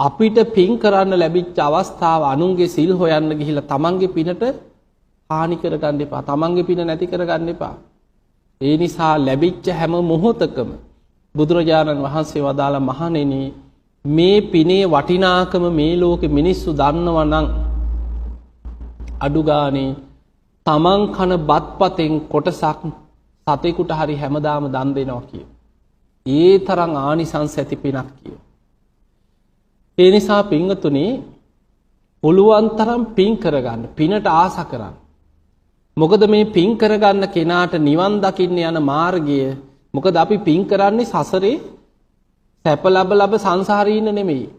අපිට පින් කරන්න ලැබිච්ච අවස්ථාව අනුන්ගේ සිල් හොයන්න ගිහිල්ලා තමන්ගේ පිනට හානි කර ගන්න එපා. තමන්ගේ පින නැති කර ගන්න එපා. ඒ නිසා ලැබිච්ච හැම මොහොතකම බුදුරජාණන් වහන්සේ වදාළ මහණෙනි මේ පිනේ වටිනාකම මේ ලෝකෙ මිනිස්සු දන්නවා නම් අඩු ගානේ තමන් කන බත්පතෙන් කොටසක් සතෙකුට හරි හැමදාම දන් දෙනවා කිය. ඒ තරම් ආනිසංස ඇති පිනක් කිය. ඒ නිසා පින්වතුනි පුළුවන් තරම් පින් කරගන්න, පිනට ආස කරන්න. මොකද මේ පින් කරගන්න කෙනාට නිවන් දකින්න යන මාර්ගය, මොකද අපි පින් කරන්නේ සසරේ සැප ලැබ සංසාරේ ඉන්න නෙමෙයි.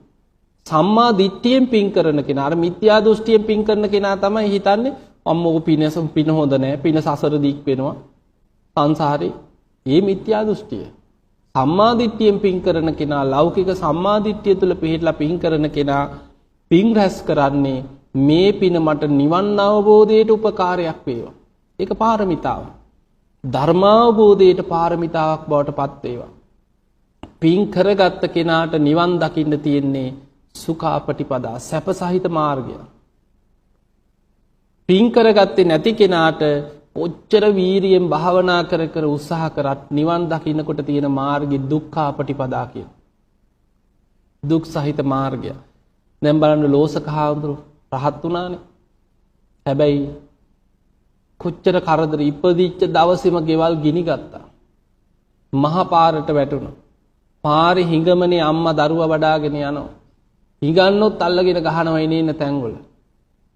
සම්මා දිට්ඨියෙන් පින් කරන කෙනා, අර මිත්‍යා දෘෂ්ටියෙන් පින් කරන කෙනා තමයි හිතන්නේ අම්මෝ පින හොඳ නැහැ, පින සසර දික් වෙනවා සංසාරේ. ඒ මිත්‍යා දෘෂ්ටිය. සම්මා දිට්ඨියෙන් පින් කරන කෙනා, ලෞකික සම්මා දිට්ඨිය තුල පිළිහිట్లా පින් කරන කෙනා පින් රැස් කරන්නේ මේ පින මට නිවන් අවබෝධයට උපකාරයක් වේවා. ඒක පාරමිතාවක්. ධර්මාවබෝධයට පාරමිතාවක් බවට පත් වේවා. පින් කරගත්ත කෙනාට නිවන් දකින්න තියෙන්නේ සුඛාපටිපදා, සැපසහිත මාර්ගය. පින් කරගත්තේ නැති කෙනාට ඔච්චර වීරියෙන් භාවනා කර කර උත්සාහ කරත් නිවන් දකින්නකොට තියෙන මාර්ගය දුක්ඛාපටිපදා කියන. දුක් සහිත මාර්ගය. දැන් බලන්න ලෝසක හාමුදුරුවෝ රහත් වුණානේ. හැබැයි කොච්චර කරදර ඉපදිච්ච දවසේම ගෙවල් ගිනි ගත්තා. මහ පාරට වැටුණා. පාරේ හිඟමනේ අම්මා දරුවා වඩාගෙන යනවා. හිඟන්නොත් අල්ලගෙන ගහනවා එනේන තැන්වල.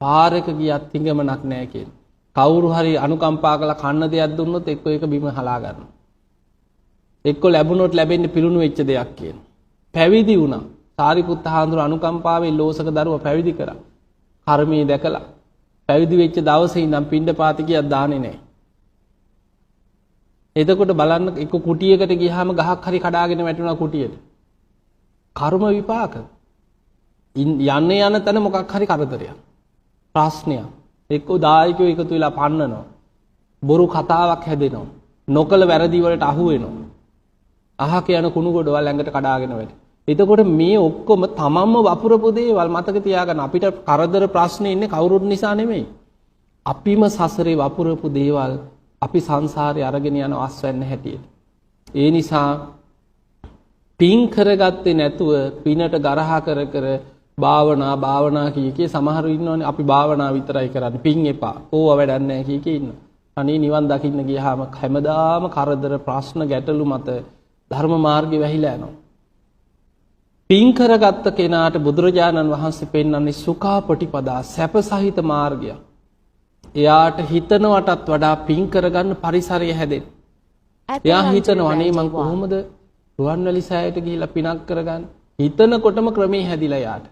පාරක ගියත් හිඟමනක් නැහැ කියන. කවුරු හරි අනුකම්පා කරලා කන්න දෙයක් දුන්නොත් එක්ක ඒක බිම හලා ගන්නවා. එක්ක ලැබුණොත් ලැබෙන්නේ පිරුණු වෙච්ච දෙයක් කියන. පැවිදි වුණා. සාරිපුත්ත හාමුදුරුවෝ අනුකම්පාවෙන් ලෝසක දරුවා පැවිදි කරා. කර්මයේ දැකලා පැවිදි වෙච්ච දවසේ ඉඳන් පින්ඩපාත ගියක් දාන්නේ නැහැ. එතකොට බලන්න එක්ක කුටියකට ගියාම ගහක් හරි කඩාගෙන වැටුණා කුටියට. කර්ම විපාක. යන්නේ යන තැන මොකක් හරි කරදරයක්. ප්‍රශ්නයක්. එක්ක දායකයෝ එකතු වෙලා පන්නනවා. බොරු කතාවක් හැදෙනවා. නොකල වැරදි වලට අහු වෙනවා. අහක යන කුණු ගොඩවල් ළඟට කඩාගෙන වැටෙනවා. එතකොට මේ ඔක්කොම තමන්ම වපුරපු දේවල් මතක තියාගන්න. අපිට කරදර ප්‍රශ්න ඉන්නේ කවුරුත් නිසා නෙමෙයි. අපිම සසරේ වපුරපු දේවල් අපි සංසාරේ අරගෙන යන අස්වැන්න හැටියට. ඒ නිසා පින් කරගත්තේ නැතුව පිනට ගරහා කර කර භාවනා කිය සමහරු ඉන්නවනේ අපි භාවනා විතරයි කරන්නේ පින් එපා. ඕව වැඩක් නැහැ කිය ඉන්න. අනේ නිවන් දකින්න ගියාම හැමදාම කරදර ප්‍රශ්න ගැටලු මත ධර්ම මාර්ගේ වැහිලා යනවා. පින් කරගත්ත කෙනාට බුදුරජාණන් වහන්සේ පෙන්වන්නේ සුඛාපටිපදා, සැපසහිත මාර්ගය. එයාට හිතනවටත් වඩා පින් කරගන්න පරිසරය හැදෙන්න. එයා හිතනවා අනේ මං කොහොමද රුවන්වැලි සෑයට ගිහිල්ලා පිනක් කරගන්නේ? හිතනකොටම ක්‍රමේ හැදිලා යාට.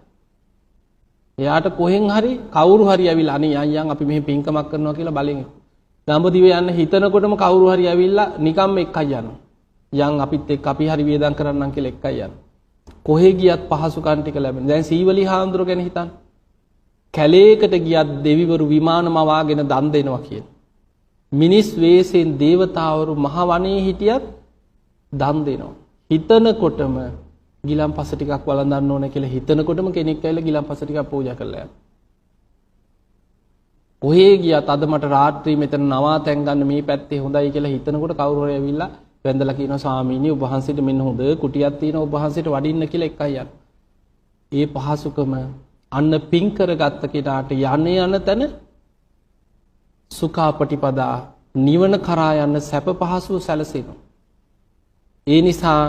එයාට කොහෙන් හරි කවුරු හරි ඇවිල්ලා අනේ යන් අපි මෙහෙ පින්කමක් කරනවා කියලා බලෙන් දඹදිව යන්න හිතනකොටම කවුරු හරි ඇවිල්ලා නිකම්ම එක්කයි යනවා. යන් අපිත් එක්ක අපි හරි වේදම් කරන්නම් කියලා එක්කයි යනවා. කොහෙ ගියත් පහසුකම් ටික ලැබෙන. දැන් සීවලි හාමුදුරුවෝ ගැන හිතන්න. කැලේකට ගියත් දෙවිවරු විමානම වාගෙන දන් දෙනවා කියන. මිනිස් වේසෙන් දේවතාවරු මහ වනයේ හිටියත් දන් දෙනවා. හිතනකොටම ගිලම්පස ටිකක් වළඳන්න ඕන කියලා හිතනකොටම කෙනෙක් ඇවිල්ලා ගිලම්පස ටිකක් පූජා කරලා යනවා. කොහේ ගියත් අද මට රාත්‍රී මෙතන නවාතැන් ගන්න මේ පැත්තේ හොඳයි කියලා හිතනකොට කවුරු හරි ඇවිල්ලා වැඳලා කියනවා ස්වාමීනි ඔබ වහන්සේට මෙන්න හොඳ කුටියක් තියෙනවා ඔබ වහන්සේට වඩින්න කියලා එකයි යනවා. ඒ පහසුකම අන්න පින් කරගත්ත කෙනාට යන තැන සුඛාපටිපදා නිවන කරා යන්න සැප පහසුව සැලසෙනවා. ඒ නිසා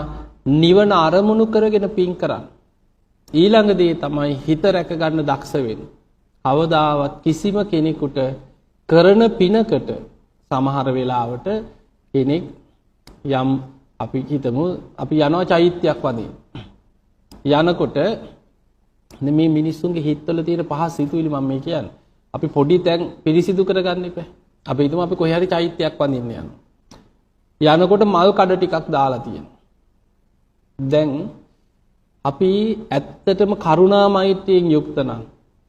නිවන අරමුණු කරගෙන පින් කරන්න. ඊළඟ දේ තමයි හිත රැක ගන්න දක්ෂ වෙන්න. කවදාවත් කිසිම කෙනෙකුට කරන පිනකට සමහර වෙලාවට කෙනෙක් යම් අපි හිතමු අපි යනවා චෛත්‍යයක් වදින්න. යනකොට මේ මිනිස්සුන්ගේ හිතවල තියෙන පහස් සිතුවිලි මම මේ කියන්නේ. අපි පොඩි තැන් පිරිසිදු කරගන්න එපා. අපි හිතමු අපි කොහේ හරි චෛත්‍යයක් වදින්න යනවා. යනකොට මල් කඩ ටිකක් දාලා තියෙනවා. දැන් අපි ඇත්තටම කරුණා මෛත්‍රියෙන් යුක්ත නම්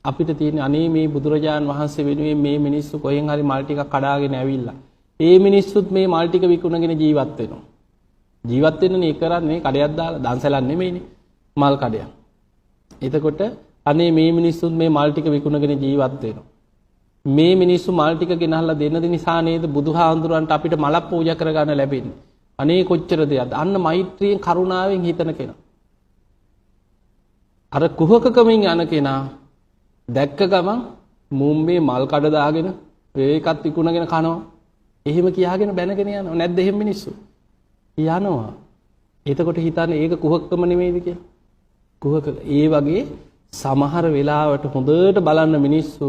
අපිට තියෙන අනේ මේ බුදුරජාන් වහන්සේ වෙනුවෙන් මේ මිනිස්සු කොහෙන් හරි මල් ටිකක් කඩාගෙන ඇවිල්ලා ඒ මිනිස්සුත් මේ මල් ටික විකුණගෙන ජීවත් වෙනවා. ජීවත් වෙන්නනේ කරන්නේ කඩයක් දාලා දන්සලක් නෙමෙයිනේ මල් කඩයක්. එතකොට අනේ මේ මිනිස්සුන් මේ මල් ටික විකුණගෙන ජීවත් වෙනවා. මේ මිනිස්සු මල් ටික ගෙනහලා දෙන්න නිසා නේද බුදුහාඳුරන්ට අපිට මලක් පූජා කරගන්න ලැබෙන්නේ. අනේ කොච්චර දෙයක්ද. අන්න මෛත්‍රියෙන් කරුණාවෙන් හිතන කෙනා. අර කුහකකමින් යන කෙනා දැක්ක ගමන් මුම්බේ මල් කඩ දාගෙන ඒකත් විකුණගෙන කනවා. එහෙම කියාගෙන බැනගෙන යනවා. නැද්ද එහෙම මිනිස්සු? යනවා. එතකොට හිතන්නේ ඒක කුහකකම නෙමෙයිද කියලා. කුහක ඒ වගේ සමහර වෙලාවට හොඳට බලන්න මිනිස්සු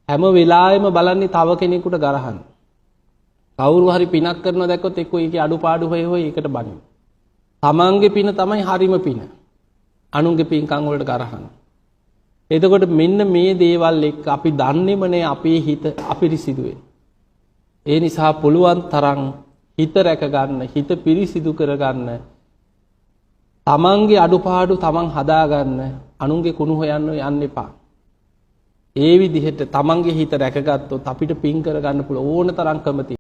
හැම වෙලාවෙම බලන්නේ තව කෙනෙකුට ගරහන්න. කවුරු හරි පිනක් කරනවා දැක්කොත් එක්ක ඒකේ අඩුපාඩු හොය ඒකට බනින. තමන්ගේ පින තමයි හරිම පින. අනුන්ගේ පින්කම් වලට ගරහන. එතකොට මෙන්න මේ දේවල් එක්ක අපි දන්නේම නෑ අපේ හිත අපිරිසිදු වෙන. ඒ නිසා පුළුවන් තරම් හිත රැක ගන්න, හිත පිරිසිදු කර ගන්න. තමන්ගේ අඩුපාඩු තමන් හදා ගන්න, අනුන්ගේ කුණු හොයන්න යන්න එපා. ඒ විදිහට තමන්ගේ හිත රැකගත්තොත් අපිට පින් කර ගන්න පුළුවන් ඕන තරම් කැමති